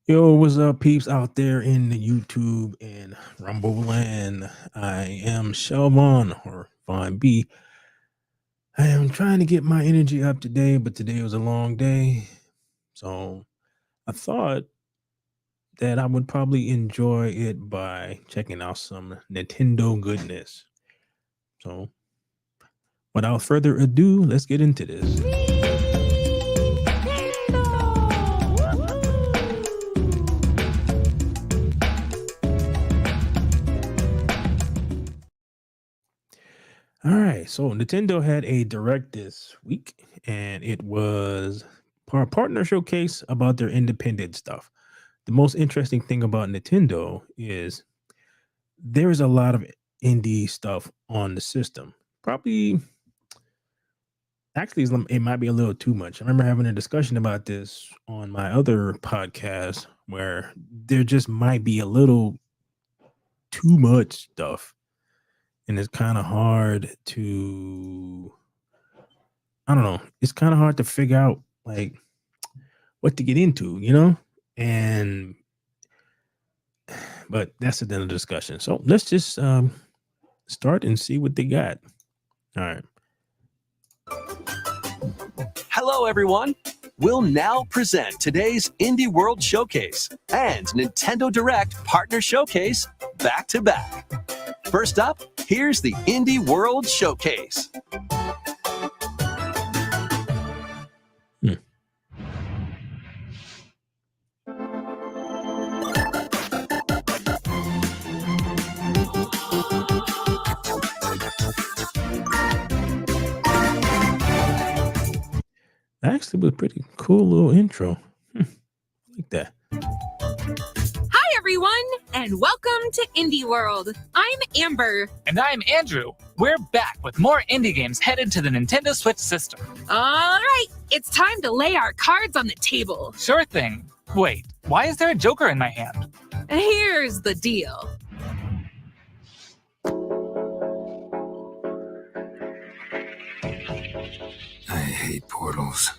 Yo, what's up, peeps out there in the YouTube and Rumble land? I am Shelvon or Vaughn B. I am trying to get my energy up today, but today was a long day. So I thought that I would probably enjoy it by checking out some Nintendo goodness. So without further ado, let's get into this. All right, so Nintendo had a direct this week, and it was partner showcase about their independent stuff. The most interesting thing about Nintendo is there is a lot of indie stuff on the system. Probably, actually, it might be a little too much. I remember having a discussion about this on my other podcast where there just might be a little too much stuff, and it's kind of hard to I don't know. It's kind of hard to figure out like what to get into, you know? And but that's another discussion. So let's just start and see what they got. All right. Hello, everyone. We'll now present today's Indie World Showcase and Nintendo Direct Partner Showcase back to back. First up, here's the Indie World Showcase. Actually, was a pretty cool little intro. Like that. Hi, everyone, and welcome to Indie World. I'm Amber. And I'm Andrew. We're back with more indie games headed to the Nintendo Switch system. All right, it's time to lay our cards on the table. Sure thing. Wait, why is there a Joker in my hand? Here's the deal. I hate portals.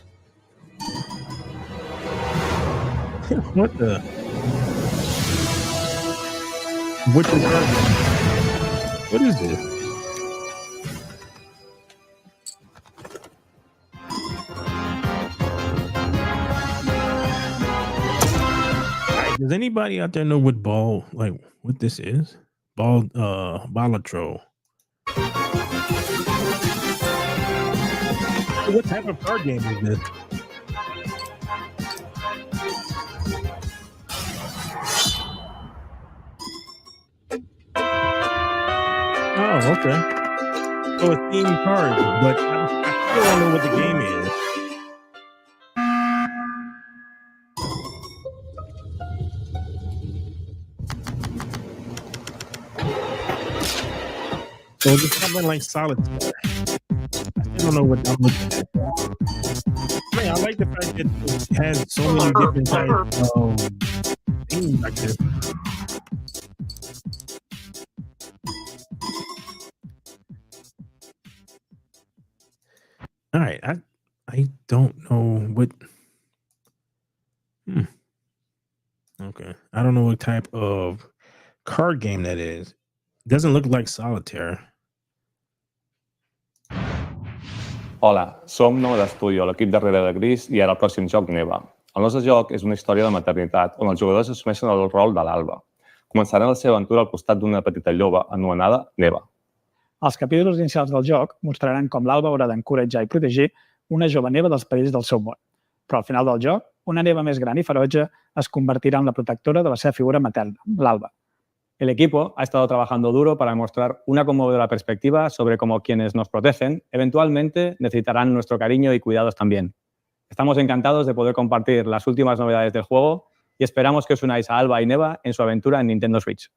What the? What is that? What is this? Does anybody out there know what what this is? Balatro. What type of card game is this? Oh, okay. So it's themed cards, but I still don't know what the game is. So it's something like Solitaire. I still don't know what I'm looking at. Man, I like the fact that it has so many different types of things like this. All right, I don't know what. Okay, I don't know what type of card game that is. Doesn't look like Solitaire. Hola, som Nou d'Estudio, l'equip darrere de Gris i ara el pròxim joc Neva. El nostre joc és una història de maternitat on els jugadors assumeixen el rol de l'Alba. Començaran la seva aventura al costat d'una petita lloba anomenada Neva. Els capítols inicials del joc mostraran com l'Alba haurà d'encoratjar i protegir una jove Neva dels perills del seu món. Però al final del joc, una Neva més gran i ferotge es convertirà en la protectora de la seva figura materna, l'Alba. El equipo ha estado trabajando duro para mostrar una conmovedora perspectiva sobre cómo quienes nos protegen eventualmente necesitarán nuestro cariño y cuidados también. Estamos encantados de poder compartir las últimas novedades del juego y esperamos que os unáis a Alba y Neva en su aventura en Nintendo Switch.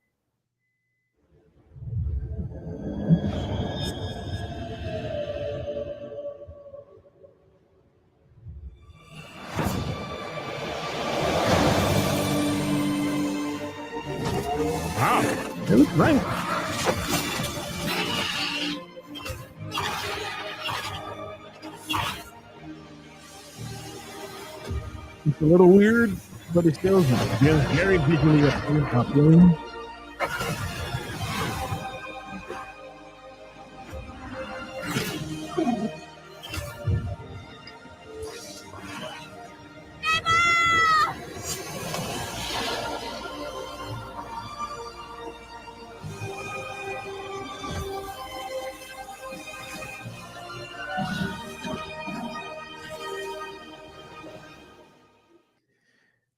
Wow, it looks nice. It's a little weird. but it's still very visually appealing.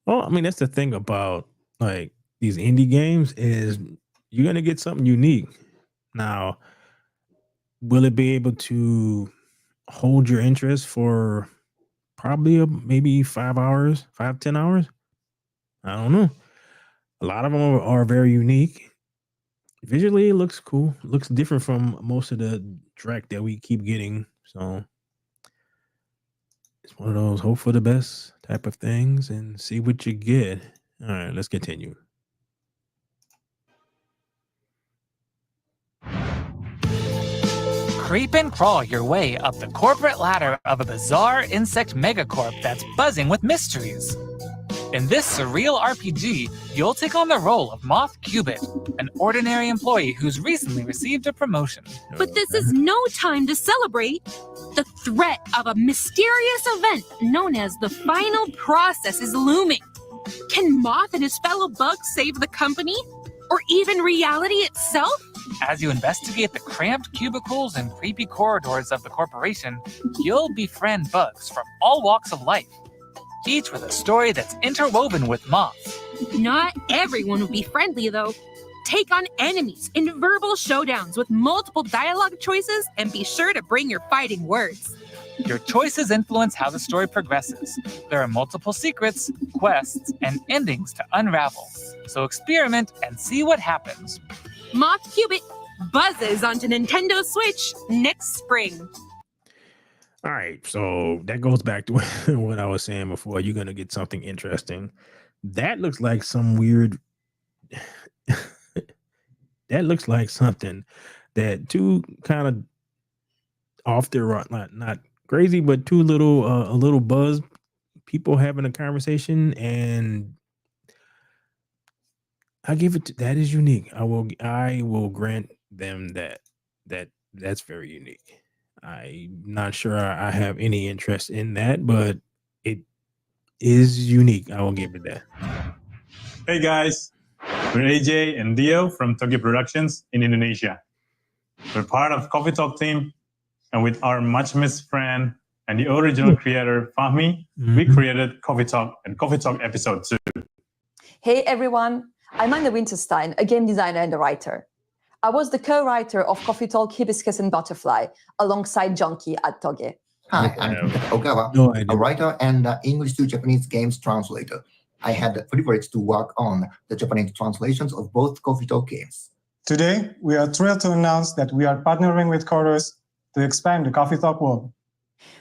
Well, I mean, that's the thing about like these indie games is you're gonna get something unique. Now, will it be able to hold your interest for probably maybe 5 hours, 5, 10 hours? I don't know. A lot of them are very unique. Visually, it looks cool. Looks different from most of the direct that we keep getting. So it's one of those hope for the best type of things and see what you get. All right, let's continue. Creep and crawl your way up the corporate ladder of a bizarre insect megacorp that's buzzing with mysteries. In this surreal RPG, you'll take on the role of Moth Cubit, an ordinary employee who's recently received a promotion. But this is no time to celebrate. The threat of a mysterious event known as the final process is looming. Can Moth and his fellow bugs save the company? Or even reality itself? As you investigate the cramped cubicles and creepy corridors of the corporation, you'll befriend bugs from all walks of life, each with a story that's interwoven with Moth. Not everyone will be friendly, though. Take on enemies in verbal showdowns with multiple dialogue choices, and be sure to bring your fighting words. Your choices influence how the story progresses. There are multiple secrets, quests, and endings to unravel. So experiment and see what happens. Moth Cubit buzzes onto Nintendo Switch next spring. All right, so that goes back to what I was saying before. You're gonna get something interesting. That looks like some weird. That looks like something that two kind of off their run, not crazy, but two little a little buzz people having a conversation, and I give it that is unique. I will grant them that's very unique. I'm not sure I have any interest in that, but it is unique. I will give it that. Hey guys, we're AJ and Dio from Tokyo Productions in Indonesia. We're part of Coffee Talk team, and with our much missed friend and the original creator, Fahmi, we created Coffee Talk and Coffee Talk Episode 2. Hey everyone, I'm Anna Winterstein, a game designer and a writer. I was the co-writer of Coffee Talk, Hibiscus and Butterfly, alongside Jonky at Toge. Hi, I'm Ogawa, a writer and English to Japanese games translator. I had the privilege to work on the Japanese translations of both Coffee Talk games. Today, we are thrilled to announce that we are partnering with Chorus to expand the Coffee Talk world.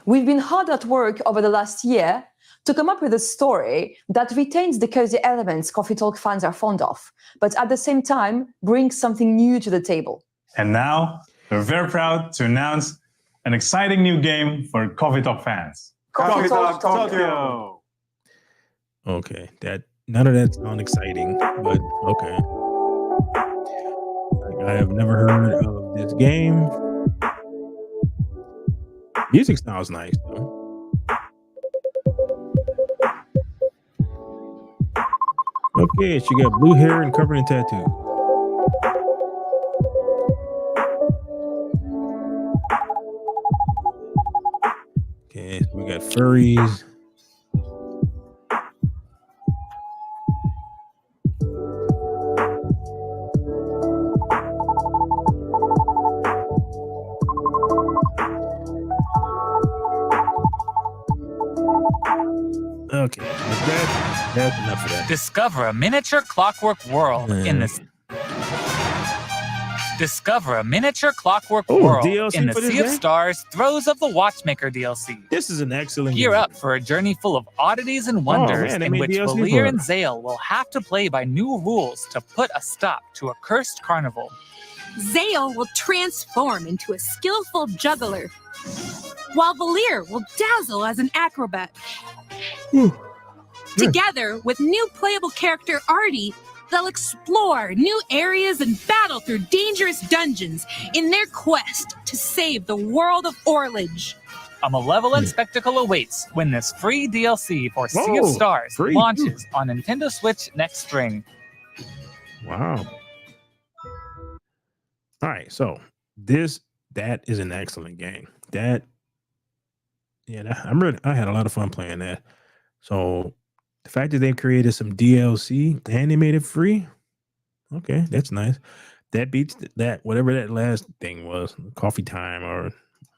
We've been hard at work over the last year to come up with a story that retains the cozy elements Coffee Talk fans are fond of, but at the same time brings something new to the table. And now, we're very proud to announce an exciting new game for Coffee Talk fans. Coffee Talk Tokyo! Okay, that none of that sounds exciting, but okay. Like, I have never heard of this game. Music sounds nice though. Okay, she got blue hair and covered in tattoo. Okay, so we got furries. Okay, that's enough of that. Discover a miniature clockwork world in the DLC in the for this Sea of game? Stars Throes of the Watchmaker DLC. This is an excellent Gear game. up for a journey full of oddities and wonders man, they in made which DLC Valir for and it. Zale will have to play by new rules to put a stop to a cursed carnival. Zale will transform into a skillful juggler, while Valir will dazzle as an acrobat. Together with new playable character Artie, they'll explore new areas and battle through dangerous dungeons in their quest to save the world of Orlage. A malevolent spectacle awaits when this free DLC for Sea of Whoa, Stars free. launches on Nintendo Switch next spring. Wow. All right, so that is an excellent game. I had a lot of fun playing that. So the fact that they've created some DLC and they made it free, okay, that's nice. That beats that whatever that last thing was, coffee time or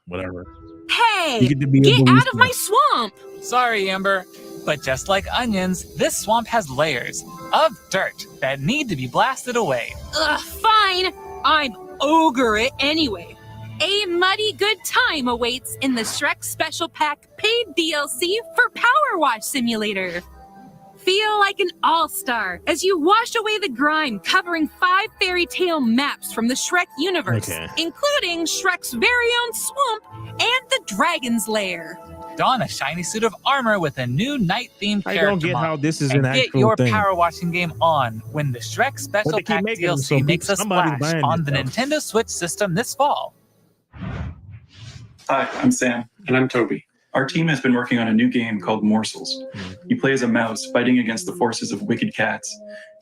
whatever. Hey, You get to be get able to out of use my swamp! Sorry, Amber, but just like onions, this swamp has layers of dirt that need to be blasted away. Ugh, fine. I'm ogre it anyway. A muddy good time awaits in the Shrek Special Pack paid DLC for Power Wash Simulator. Feel like an all-star as you wash away the grime covering 5 fairy tale maps from the Shrek universe, Okay. including Shrek's very own swamp and the Dragon's Lair. Don a shiny suit of armor with a new night-themed I character don't get how mod. this is And an get actual your thing. power washing game on when the Shrek Special keep Pack making them, so DLC makes a somebody's splash buying on it, the though. Nintendo Switch system this fall. Hi, I'm Sam. And I'm Toby. Our team has been working on a new game called Morsels. You play as a mouse fighting against the forces of wicked cats,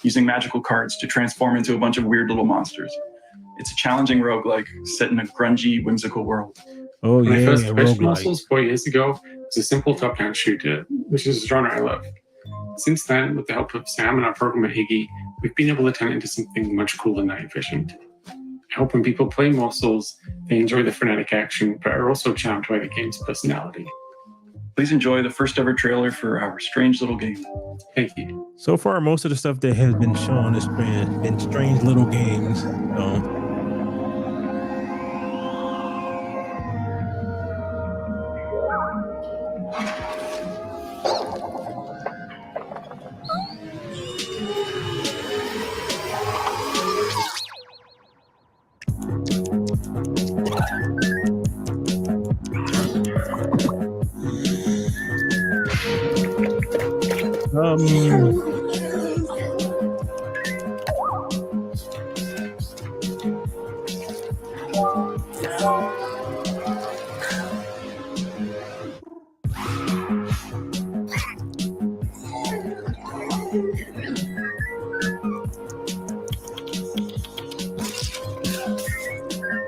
using magical cards to transform into a bunch of weird little monsters. It's a challenging roguelike set in a grungy, whimsical world. Oh, When I yeah, first pitched roguelike. Morsels 4 years ago, it was a simple top-down shooter, which is a genre I love. Since then, with the help of Sam and our programmer Higgy, we've been able to turn it into something much cooler and night efficient. I hope when people play Morsels, they enjoy the frenetic action, but are also charmed by the game's personality. Please enjoy the first ever trailer for our strange little game. Thank you. So far, most of the stuff that has been shown has been strange little games. So.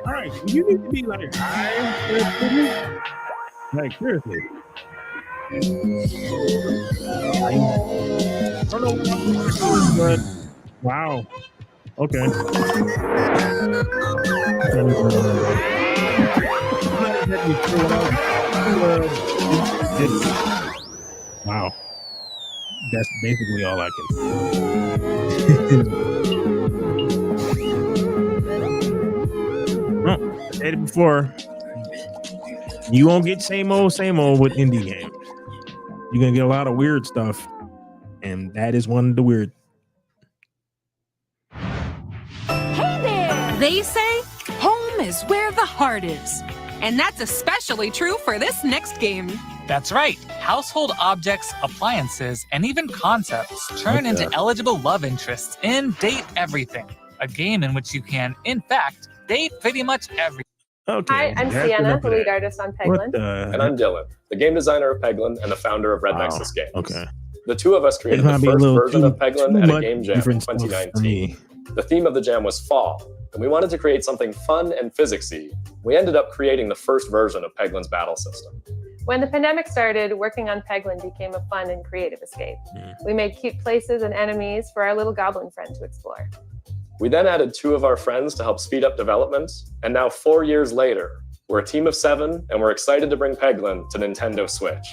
All right, you need to be like high. Like seriously. I don't know what I'm doing, but wow. Okay. Wow. That's basically all I can I said it before. You won't get same old with indie games. You're gonna get a lot of weird stuff, and that is one of the weird. Hey there! They say home is where the heart is. And that's especially true for this next game. That's right. Household objects, appliances, and even concepts turn into eligible love interests in Date Everything, a game in which you can, in fact, date pretty much everything. Okay. Hi, I'm Sienna, the lead artist on Peglin. And I'm Dylan, the game designer of Peglin and the founder of Red Nexus Games. Okay. The two of us created the first version of Peglin at a game jam in different stuff for 2019. The theme of the jam was fall, and we wanted to create something fun and physicsy. We ended up creating the first version of Peglin's battle system. When the pandemic started, working on Peglin became a fun and creative escape. We made cute places and enemies for our little goblin friend to explore. We then added 2 of our friends to help speed up development, and now 4 years later, we're a team of 7, and we're excited to bring Peglin to Nintendo Switch.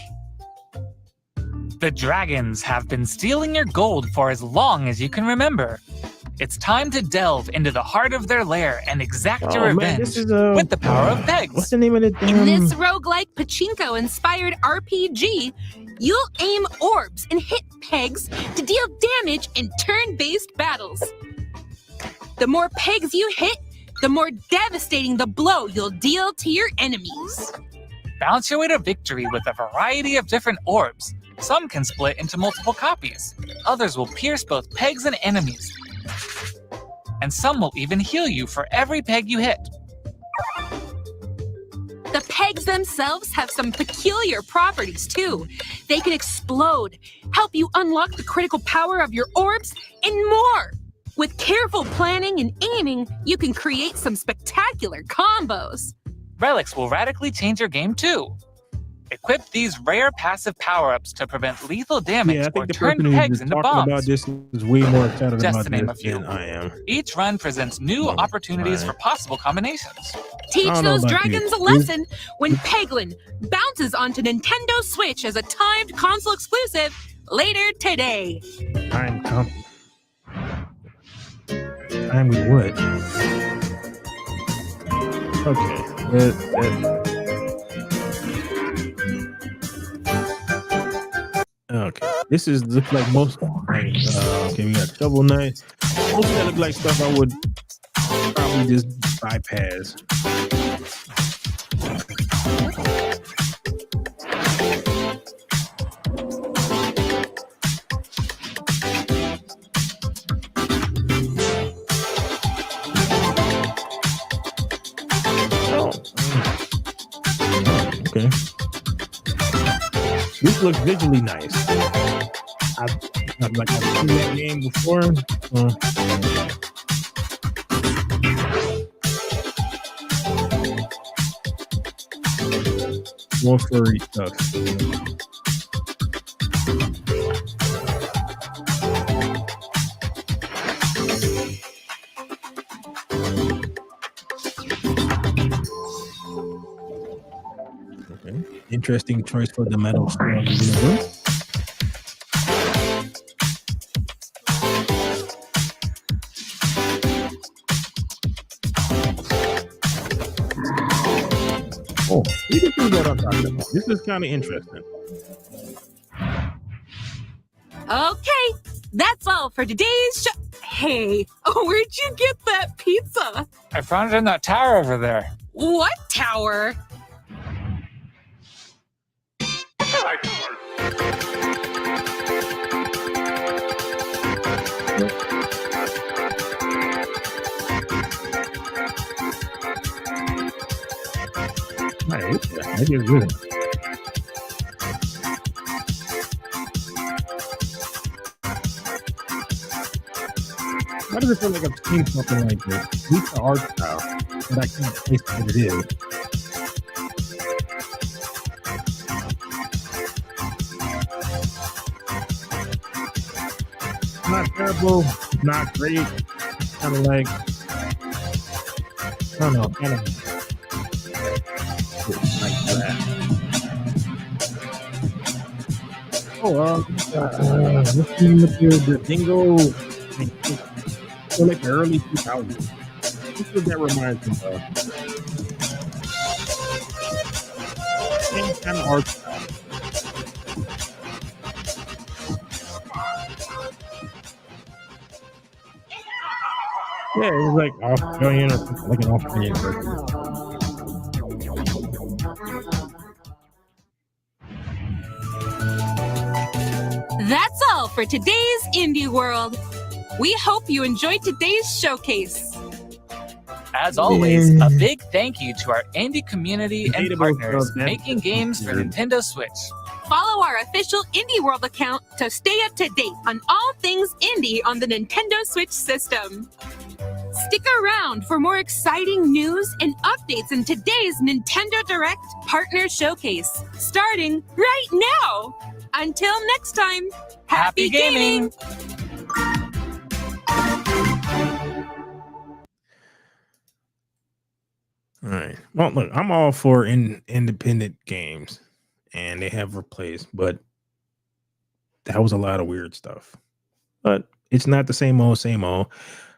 The dragons have been stealing your gold for as long as you can remember. It's time to delve into the heart of their lair and exact your revenge with the power of pegs. What's the name of it? In this roguelike pachinko-inspired RPG, you'll aim orbs and hit pegs to deal damage in turn-based battles. The more pegs you hit, the more devastating the blow you'll deal to your enemies. Bounce your way to victory with a variety of different orbs. Some can split into multiple copies. Others will pierce both pegs and enemies. And some will even heal you for every peg you hit. The pegs themselves have some peculiar properties too. They can explode, help you unlock the critical power of your orbs, and more. With careful planning and aiming, you can create some spectacular combos. Relics will radically change your game too. Equip these rare passive power-ups to prevent lethal damage Yeah, I or think the turn person who's pegs just into talking bombs. about this is way more excited Just about to name a this few. than I am. Each run presents new opportunities for possible combinations. Teach I don't know those about dragons you. a lesson when Peglin bounces onto Nintendo Switch as a timed console exclusive later today. Time with what? Okay. Okay. This is look like most. Okay, we got Shovel Knight. Most of that look like stuff I would probably just bypass. Okay. This looks visually nice. I've seen that game before. More furry stuff. Okay. Interesting choice for the Metal Slug universe. Oh, you can see what I'm talking about. This is kind of interesting. Okay, that's all for today's show. Hey, where'd you get that pizza? I found it in that tower over there. What tower? Right, I get good. Why does it feel like I've seen something like this? At least the art style, but I can't place what it is. Not terrible, not great. Kind of like, I don't know, kind of like that. Oh, what's the name of the Dingo? So like the early 2000s. This is what that reminds me of. Same kind of art style. Yeah, it was like Australian or something, like an Australian version. That's all for today's Indie World. We hope you enjoyed today's showcase. As always, a big thank you to our indie community and partners making games for Nintendo Switch. Follow our official Indie World account to stay up to date on all things indie on the Nintendo Switch system. Stick around for more exciting news and updates in today's Nintendo Direct Partner Showcase, starting right now. Until next time, happy gaming! All right. Well, look, I'm all for independent games, and they have replaced, but that was a lot of weird stuff. But it's not the same old, same old.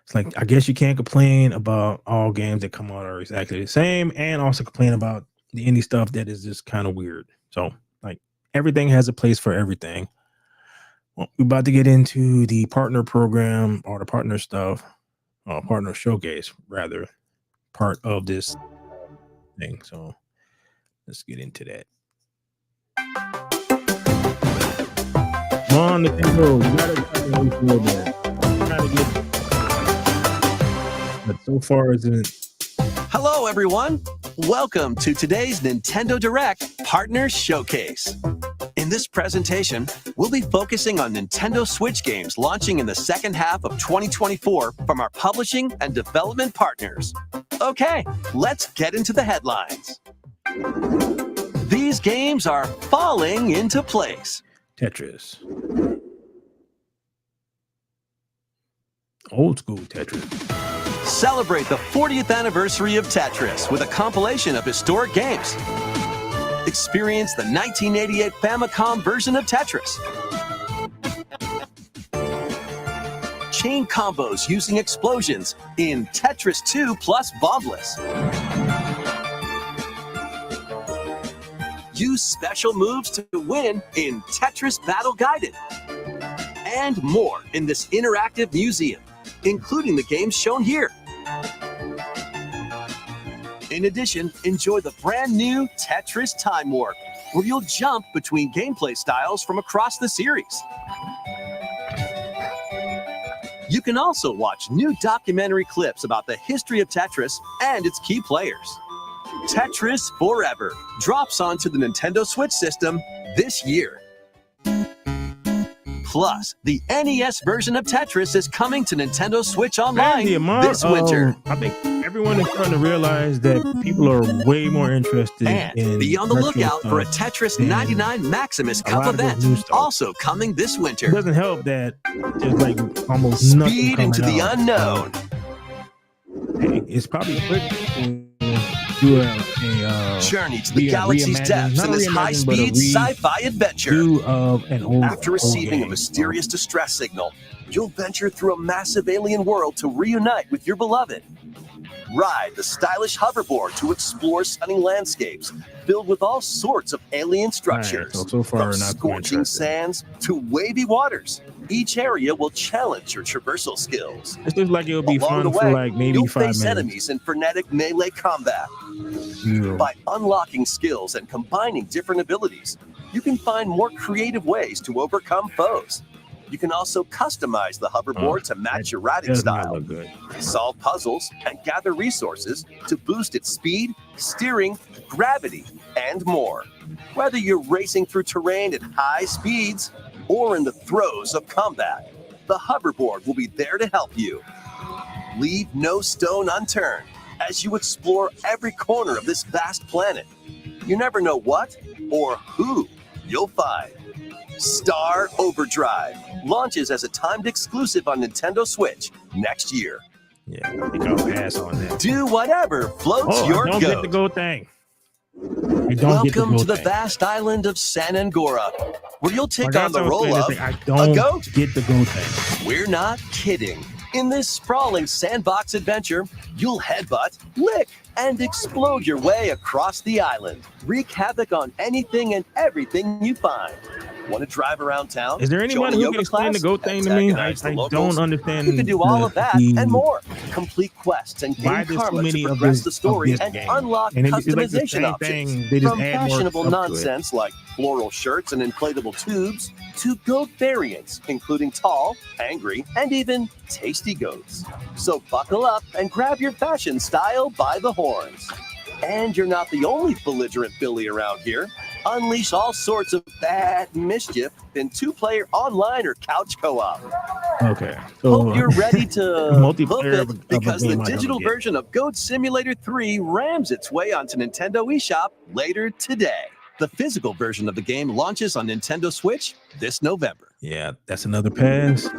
It's like, I guess you can't complain about all games that come out are exactly the same, and also complain about the indie stuff that is just kind of weird. So, like, everything has a place for everything. Well, we're about to get into the partner program or the partner stuff, partner showcase, rather, part of this thing. So Let's get into that. Come on, Nintendo. You gotta tell me how you feel about it. I'm trying to get, but so far isn't. Hello, everyone. Welcome to today's Nintendo Direct Partner Showcase. In this presentation, we'll be focusing on Nintendo Switch games launching in the second half of 2024 from our publishing and development partners. Okay, let's get into the headlines. These games are falling into place. Tetris. Old school Tetris. Celebrate the 40th anniversary of Tetris with a compilation of historic games. Experience the 1988 Famicom version of Tetris. Chain combos using explosions in Tetris 2 plus Bombless. Use special moves to win in Tetris Battle Guided. And more in this interactive museum, including the games shown here. In addition, enjoy the brand new Tetris Time Warp, where you'll jump between gameplay styles from across the series. You can also watch new documentary clips about the history of Tetris and its key players. Tetris Forever drops onto the Nintendo Switch system this year. Plus, the NES version of Tetris is coming to Nintendo Switch Online this winter. I think everyone is starting to realize that people are way more interested in. Be on the retro lookout for a stuff Tetris than 99 Maximus a Cup lot of those event, new stuff. also coming this winter. It doesn't help that there's like almost nothing Speed coming into the out. unknown. Hey, it's probably quick to do a Journey to the galaxy's depths in this high-speed sci-fi adventure. Of an old, After receiving a game. mysterious distress signal, you'll venture through a massive alien world to reunite with your beloved. Ride the stylish hoverboard to explore stunning landscapes filled with all sorts of alien structures. so far, From not too scorching interested. sands to wavy waters, each area will challenge your traversal skills. This looks like it'll be Along fun the for way, like maybe you'll 5 face minutes. enemies in frenetic melee combat. Yeah. By unlocking skills and combining different abilities, you can find more creative ways to overcome foes. You can also customize the hoverboard to match your riding Doesn't that style, look good? solve puzzles, and gather resources to boost its speed, steering, gravity, and more. Whether you're racing through terrain at high speeds or in the throes of combat, the hoverboard will be there to help you. Leave no stone unturned as you explore every corner of this vast planet. You never know what or who you'll find. Star Overdrive launches as a timed exclusive on Nintendo Switch next year. Yeah, I think I'll pass on that. Do whatever floats Oh, your I don't goat. get the goat thing. I don't get the Welcome goat to the thing. vast island of San Angora, where you'll take Like, on that's the what role I'm of saying. I a don't goat. get the goat thing. We're not kidding. In this sprawling sandbox adventure, you'll headbutt, lick, and explode your way across the island. Wreak havoc on anything and everything you find. Want to drive around town? Is there anyone Join a who yoga can explain the class? goat thing to me? I Antagonize the don't locals? understand. You can do all of that the- and more. Complete quests and Why gain there's so karma many to of progress this- the story of this and game? unlock And it's like the customization same options. thing, they just From add more fashionable stuff to it. nonsense like floral shirts and inflatable tubes to goat variants, including tall, angry, and even tasty goats. So buckle up and grab your fashion style by the horns. And you're not the only belligerent Billy around here. Unleash all sorts of bad mischief in two-player online or couch co-op. Okay. So, Hope you're ready to multiplayer hook of a it because the game I don't digital get. version of Goat Simulator 3 rams its way onto Nintendo eShop later today. The physical version of the game launches on Nintendo Switch this November. Yeah, that's another pass.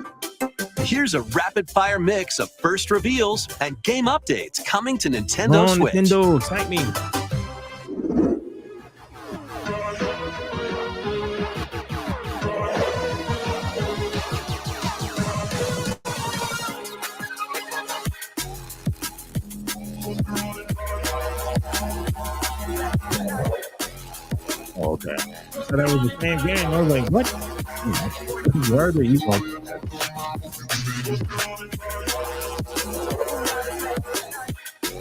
Here's a rapid-fire mix of first reveals and game updates coming to Come Nintendo on, Switch. Nintendo, excite me. Okay. So that was the same game. I was like, what? Where are the evil?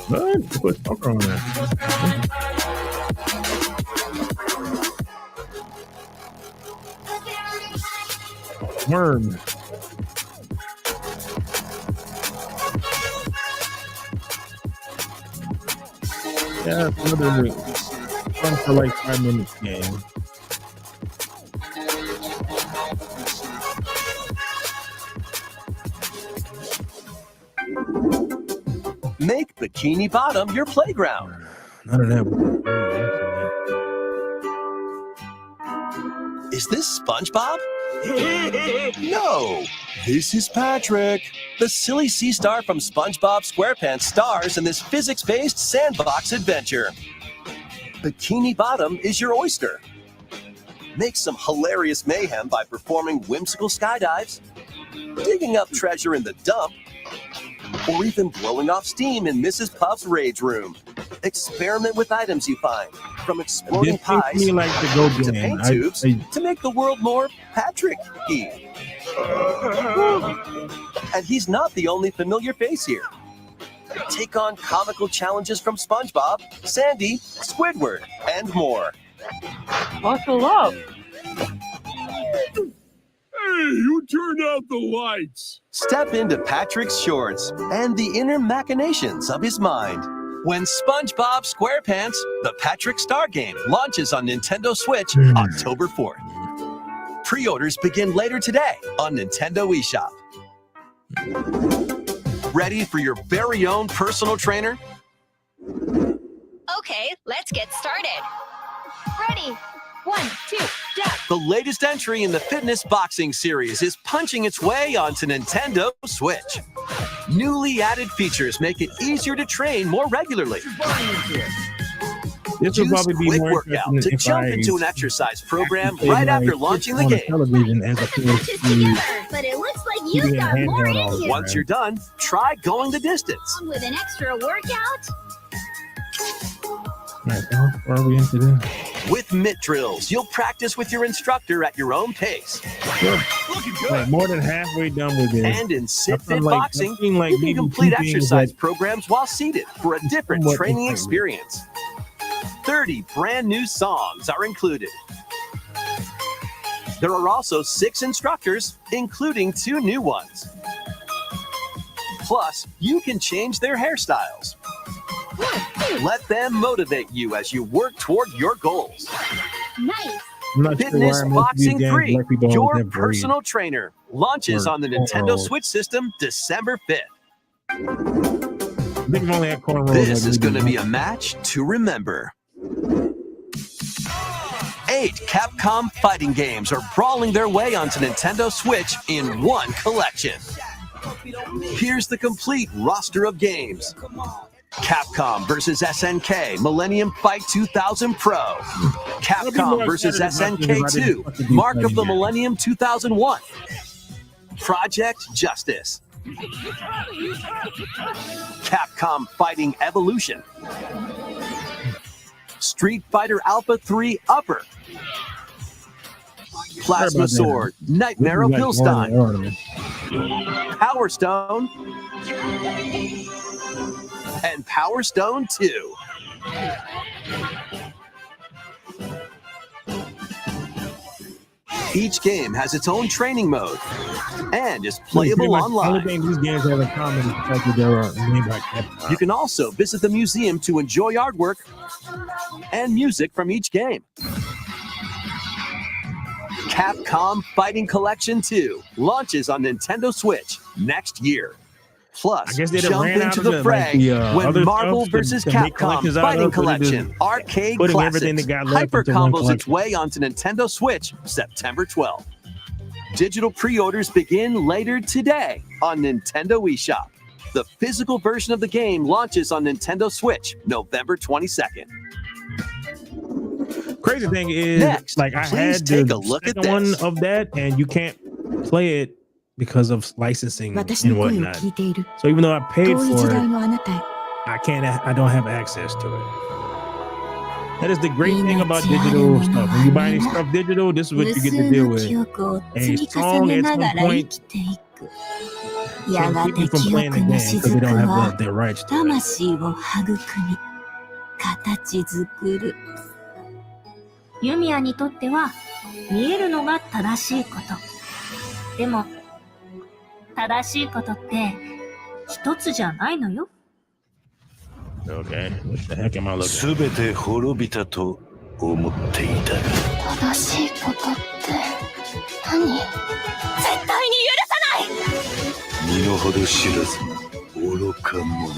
What? Put soccer on that. Worm. Yeah, it's another fun for like 5 minutes game. Make Bikini Bottom your playground. None of that. Is this SpongeBob? No, this is Patrick. The silly sea star from SpongeBob SquarePants stars in this physics-based sandbox adventure. Bikini Bottom is your oyster. Make some hilarious mayhem by performing whimsical skydives, digging up treasure in the dump, or even blowing off steam in Mrs. Puff's rage room. Experiment with items you find, from exploding This seems pies to me like the Go to game. paint tubes to make the world more Patrick-y. And he's not the only familiar face here. Take on comical challenges from SpongeBob, Sandy, Squidward, and more. Buckle up. Hey, who turned out the lights? Step into Patrick's shorts and the inner machinations of his mind. When SpongeBob SquarePants, the Patrick Star Game, launches on Nintendo Switch October 4th. Pre-orders begin later today on Nintendo eShop. Ready for your very own personal trainer? Okay, let's get started. Ready. 1, 2, jump. The latest entry in the fitness boxing series is punching its way onto Nintendo Switch. Newly added features make it easier to train more regularly. This will Use probably be Quick more Workout to interesting jump if into I an exercise program play right my after Switch launching the on game. television as opposed to But it looks like keeping you've it got more handheld all in the you. Once you're done, try going the distance. With an extra workout? Right, how far are we into this? With mitt drills, you'll practice with your instructor at your own pace. Like more than halfway done with this. And in Sit I feel Fit like- Boxing, I feel like you can maybe complete two things exercise that- programs while seated for a different Somewhat training different. experience. 30 brand new songs are included. There are also 6 instructors, including 2 new ones. Plus, you can change their hairstyles. Let them motivate you as you work toward your goals. Nice. I'm not sure Fitness why most of these Boxing games 3, let people always your have braids. personal trainer, launches Or on the Nintendo cornrows. Switch system December 5th. I think I've only had cornrows. This like is going to maybe be a match to remember. 8 Capcom fighting games are brawling their way onto Nintendo Switch in one collection. Here's the complete roster of games. Capcom vs. SNK Millennium Fight 2000 Pro. Capcom vs. SNK 2 Mark of the Millennium 2001. Project Justice. Capcom Fighting Evolution. Street Fighter Alpha 3 Upper. Plasma Sword, Nightmare of Pilstein, Power Stone, and Power Stone 2. Each game has its own training mode and is playable The only online. thing these games have in common is the fact that they're named by Capcom. You can also visit the museum to enjoy artwork and music from each game. Capcom Fighting Collection 2 launches on Nintendo Switch next year. Plus, I guess they done jump ran out into of the the, fray like, the, when other Marvel stuff to- vs. to make Capcom collections out Fighting of, but it is Collection Arcade putting everything Classics they got left hyper into one combos its collection. way onto Nintendo Switch September 12th. Digital pre-orders begin later today on Nintendo eShop. The physical version of the game launches on Nintendo Switch November 22nd. Crazy thing is, Next, like I please had take the a look at second one this. of that, and you can't play it because of licensing and whatnot. So even though I paid for it, I don't have access to it. That is the great thing about digital stuff. When you buy any stuff digital, this is what you get to deal with. A song at some point can keep you from playing the game because they don't have the rights to it. 魂を育み、形作る。ユミヤにとっては見えるのが正しいこと。でも、正しいことって一つじゃないのよ。 Okay, what the heck am I looking? すべて滅びたと思っていた。正しいことって何？絶対に許さない！身の程知らず愚か者。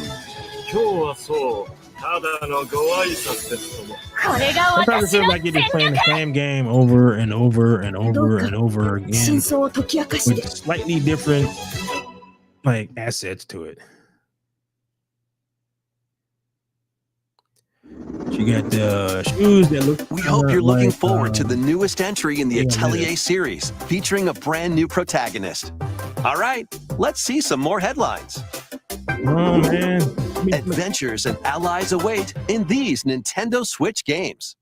今日はそう、ただのご挨拶ですとも。これが Sometimes it 私 feels の like you're just playing the same game over and over and over and over 真 again 相を解き明かし with slightly different like assets to it. You got the shoes that look. We hope you're looking like, forward to the newest entry in the yeah, Atelier yeah. series, featuring a brand new protagonist. All right, let's see some more headlines. Oh man. Adventures and allies await in these Nintendo Switch games.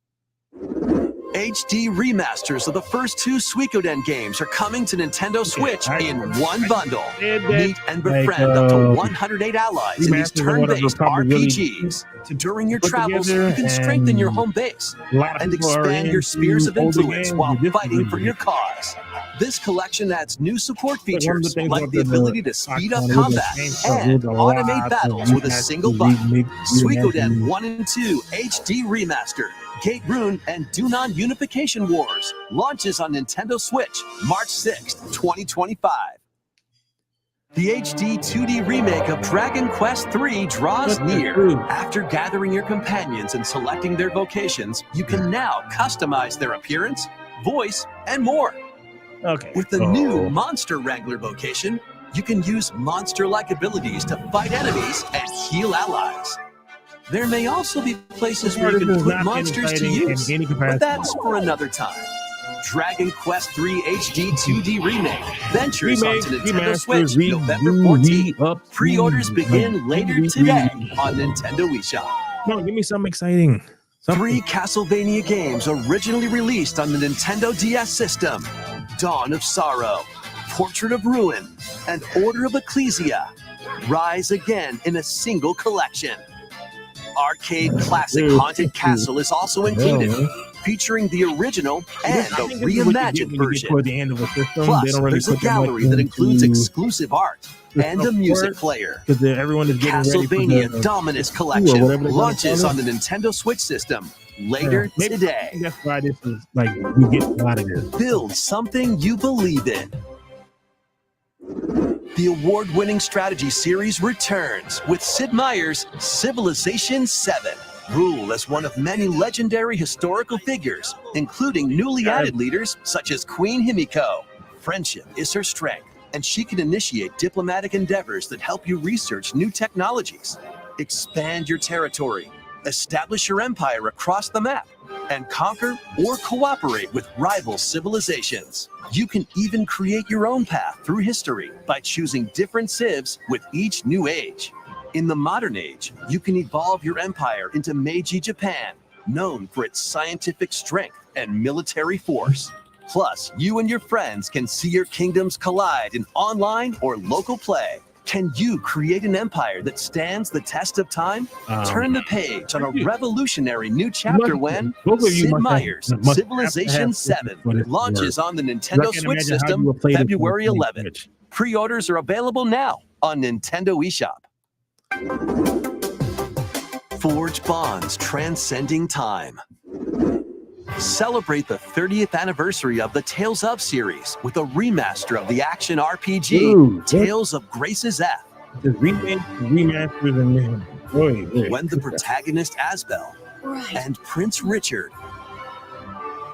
HD remasters of the first two Suikoden games are coming to Nintendo Switch in one bundle. Meet and befriend up to 108 allies in these turn-based RPGs. During your travels, you can strengthen your home base and expand your spheres of influence while fighting for your cause. This collection adds new support features like the ability to speed up combat and automate battles with a single button. Suikoden 1 and 2 HD Remastered, Gate Rune, and Dunan Unification Wars launches on Nintendo Switch March 6th, 2025. The HD 2D remake of Dragon Quest III draws near. After gathering your companions and selecting their vocations, you can now customize their appearance, voice, and more. Okay. With the new Monster Wrangler vocation, you can use monster-like abilities to fight enemies and heal allies. There may also be places where you can put monsters to use, but that's for another time. Dragon Quest III HD 2D Remake ventures onto Nintendo Switch November 14th. Pre-orders begin later today on Nintendo eShop. Come on, give me something exciting. 3 Castlevania games originally released on the Nintendo DS system: Dawn of Sorrow, Portrait of Ruin, and Order of Ecclesia rise again in a single collection. Arcade classic Haunted Castle is also included, featuring the original and the reimagined version. Plus, there's a gallery that includes exclusive art and a music player. Everyone is getting Castlevania ready for the Dominus tour, Collection whatever they launches call on it. the Nintendo Switch system later Maybe today. that's why this is like we get a lot of this. Build something you believe in. The award-winning strategy series returns with Sid Meier's Civilization VII. Rule as one of many legendary historical figures, including newly added leaders such as Queen Himiko. Friendship is her strength, and she can initiate diplomatic endeavors that help you research new technologies, expand your territory, establish your empire across the map, and conquer or cooperate with rival civilizations. You can even create your own path through history by choosing different civs with each new age. In the modern age, you can evolve your empire into Meiji Japan, known for its scientific strength and military force. Plus, you and your friends can see your kingdoms collide in online or local play. Can you create an empire that stands the test of time? Turn the page on a revolutionary new chapter when Sid Meier's Civilization VII launches on the Nintendo Switch system February 11th. Pre-orders are available now on Nintendo eShop. Forge bonds transcending time. Celebrate the 30th anniversary of the Tales of series with a remaster of the action RPG Tales of Grace's F. The remasters and When the protagonist Asbel and Prince Richard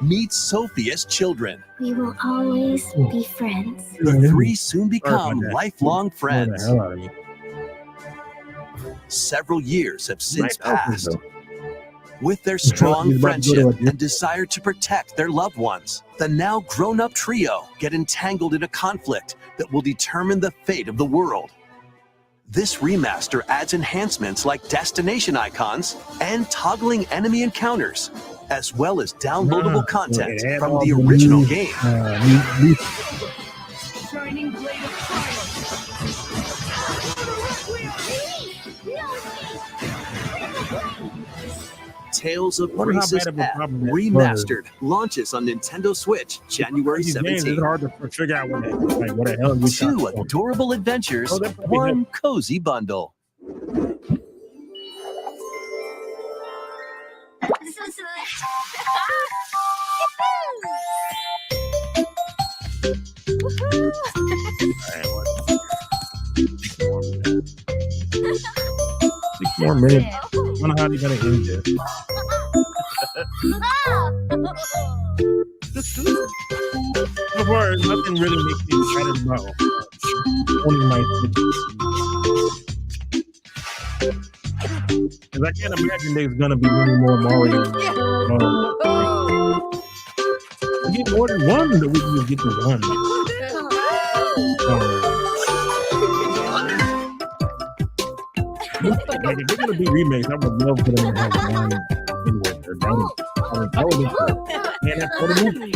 meet Sophia's children, We will always be friends. the three soon become lifelong friends. Several years have since passed. With their strong friendship and desire to protect their loved ones, the now grown-up trio get entangled in a conflict that will determine the fate of the world. This remaster adds enhancements like destination icons and toggling enemy encounters, as well as downloadable content from the original game. Shining blade of Tales of Wonder how Grace's bad of a F problem that Remastered launches on Nintendo Switch January These games, 17th. it's hard to figure out what the hell you Two adorable adventures, Oh, that probably one cozy bundle. Six more minutes. I don't know how they're gonna end this. So far, nothing really makes me excited about owning my Switch. Because I can't imagine there's gonna be many more Mario. We get more than one, or we can just get to one. Like if they're gonna do remakes, I would love for them to have one anywhere. That would be cool. Man, that's what it is.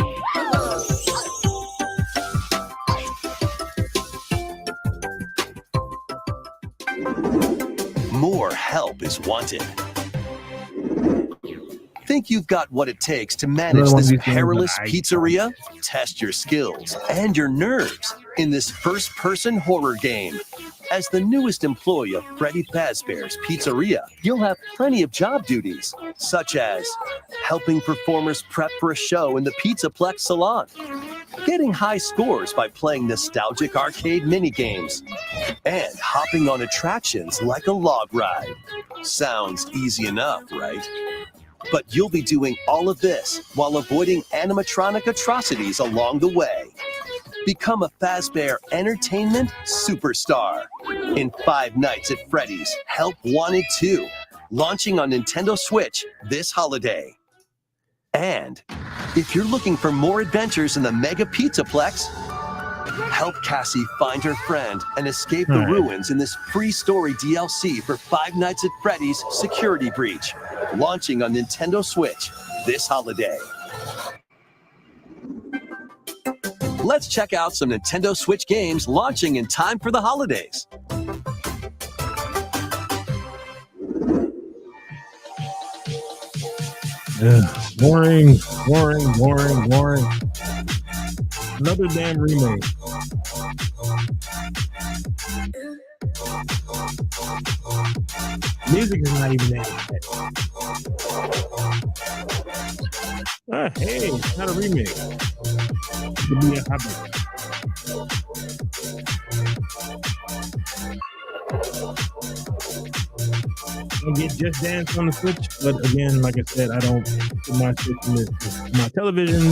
More help is wanted. Think you've got what it takes to manage Another one of this these games perilous that I- pizzeria? Test your skills and your nerves in this first-person horror game. As the newest employee of Freddy Fazbear's Pizzeria, you'll have plenty of job duties, such as helping performers prep for a show in the Pizzaplex salon, getting high scores by playing nostalgic arcade minigames, and hopping on attractions like a log ride. Sounds easy enough, right? But you'll be doing all of this while avoiding animatronic atrocities along the way. Become a Fazbear Entertainment superstar in Five Nights at Freddy's Help Wanted 2, launching on Nintendo Switch this holiday. And if you're looking for more adventures in the Mega Pizzaplex, help Cassie find her friend and escape the ruins in this free story DLC for Five Nights at Freddy's Security Breach, launching on Nintendo Switch this holiday. Let's check out some Nintendo Switch games launching in time for the holidays. Boring. Another damn remake. Music is not even that. Hey, it's not a remake. It could be a hobby. I get Just Dance on the Switch, but again, like I said, I don't put my Switch in my television.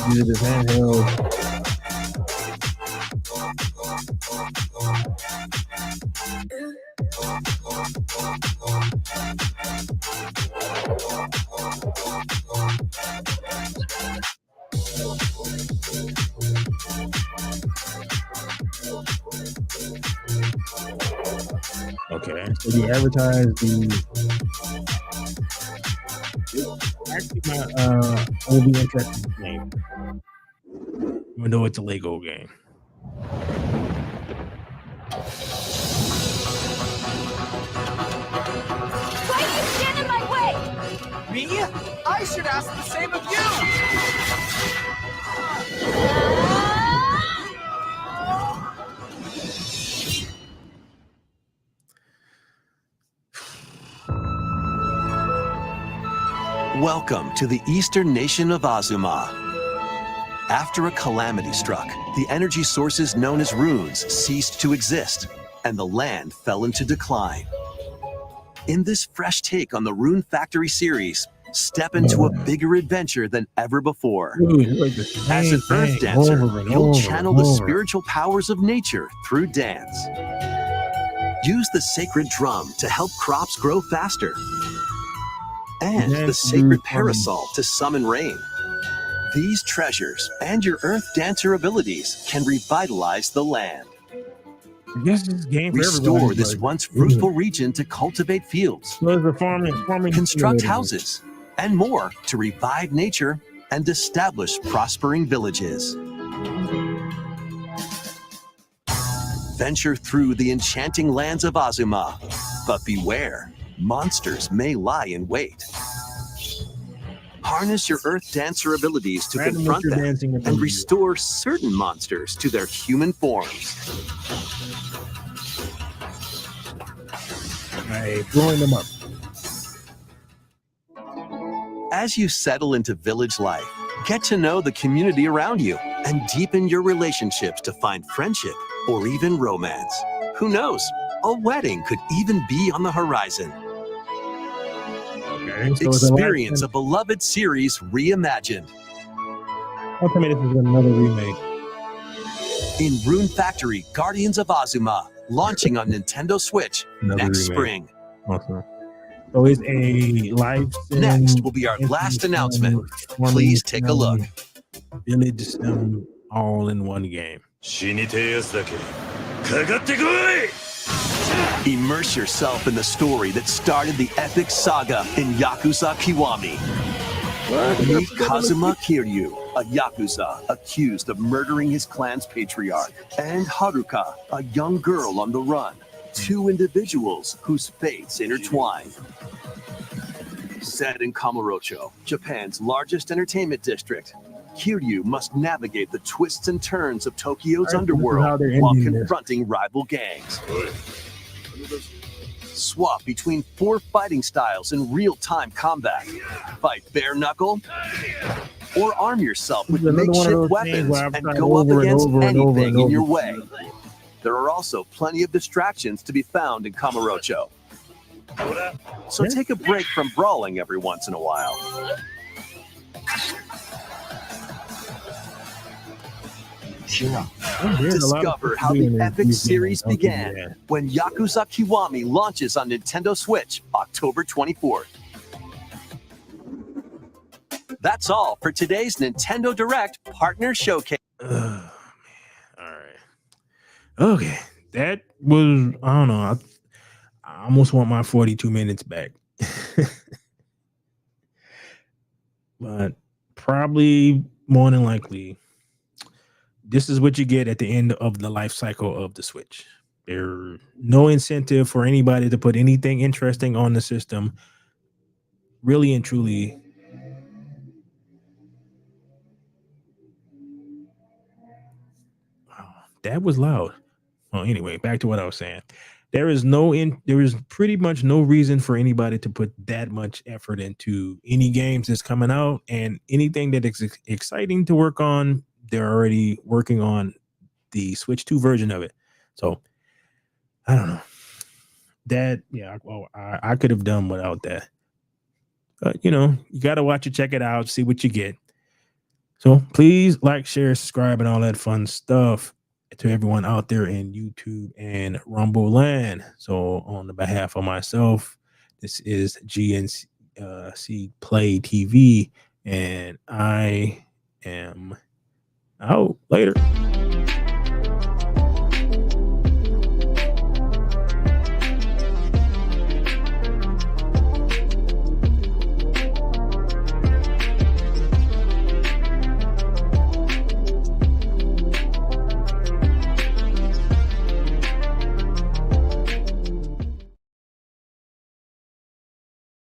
Use it as handheld. Okay, so you advertise the. Actually, I will be interested in the game, even though it's a Lego game. Why do you stand in my way? Me? I should ask the same of you! Welcome to the eastern nation of Azuma. After a calamity struck, the energy sources known as runes ceased to exist, and the land fell into decline. In this fresh take on the Rune Factory series, step into a bigger adventure than ever before. As an earth dancer, you'll channel the spiritual powers of nature through dance. Use the sacred drum to help crops grow faster, and the sacred parasol to summon rain. These treasures and your earth dancer abilities can revitalize the land. I guess this game for Restore everybody, this like, once fruitful region to cultivate fields, farming construct houses, and more to revive nature and establish prospering villages. Venture through the enchanting lands of Azuma, but beware, monsters may lie in wait. Harness your Earth Dancer abilities to Random confront with your them dancing and abilities. restore certain monsters to their human forms. All right, blowing them up. As you settle into village life, get to know the community around you and deepen your relationships to find friendship or even romance. Who knows? A wedding could even be on the horizon. Okay, so it's a Experience a beloved series reimagined. Don't tell me this is another remake. In Rune Factory, Guardians of Azuma, launching on Nintendo Switch Another next remake. spring. Awesome. So it's a live sim. Next will be our last announcement. Please take a look. Village sim all in one game. Immerse yourself in the story that started the epic saga in Yakuza Kiwami. Meet Kazuma Kiryu, a Yakuza accused of murdering his clan's patriarch, and Haruka, a young girl on the run. Two individuals whose fates intertwine. Set in Kamurocho, Japan's largest entertainment district, Kiryu must navigate the twists and turns of Tokyo's Alright, so this is how underworld they're while ending this. confronting rival gangs. Swap between 4 fighting styles in real-time combat. Fight bare knuckle, or arm yourself with This is another one of makeshift those things weapons where I've and tried go up over and against over and over anything and in your over. way. There are also plenty of distractions to be found in Kamurocho. So take a break from brawling every once in a while. Discover how the epic series began when Yakuza Kiwami launches on Nintendo Switch October 24th. That's all for today's Nintendo Direct Partner Showcase. Okay, that was, I don't know. I almost want my 42 minutes back. But probably more than likely, this is what you get at the end of the life cycle of the Switch. There's no incentive for anybody to put anything interesting on the system. Really and truly. Wow, that was loud. Well, anyway, back to what I was saying. There is pretty much no reason for anybody to put that much effort into any games that's coming out, and anything that is exciting to work on, they're already working on the Switch 2 version of it. So I don't know. That, yeah, well, I could have done without that. But you know, you gotta watch it, check it out, see what you get. So please like, share, subscribe, and all that fun stuff to everyone out there in YouTube and Rumble Land. So on the behalf of myself, this is GNC Play TV, and I am out. Later.